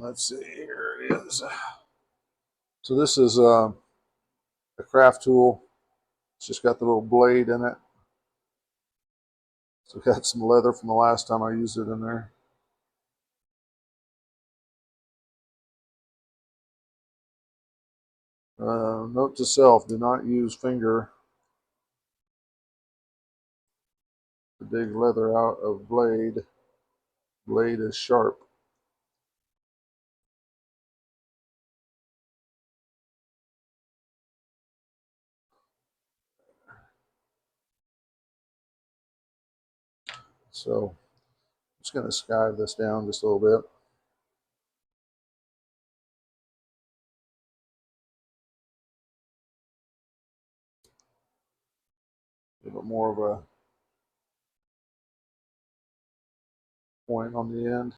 Let's see, here it is. So this is a craft tool. It's just got the little blade in it. So got some leather from the last time I used it in there. Note to self, do not use finger to dig leather out of blade. Blade is sharp. So I'm just going to skive this down just a little bit. A little bit more of a point on the end.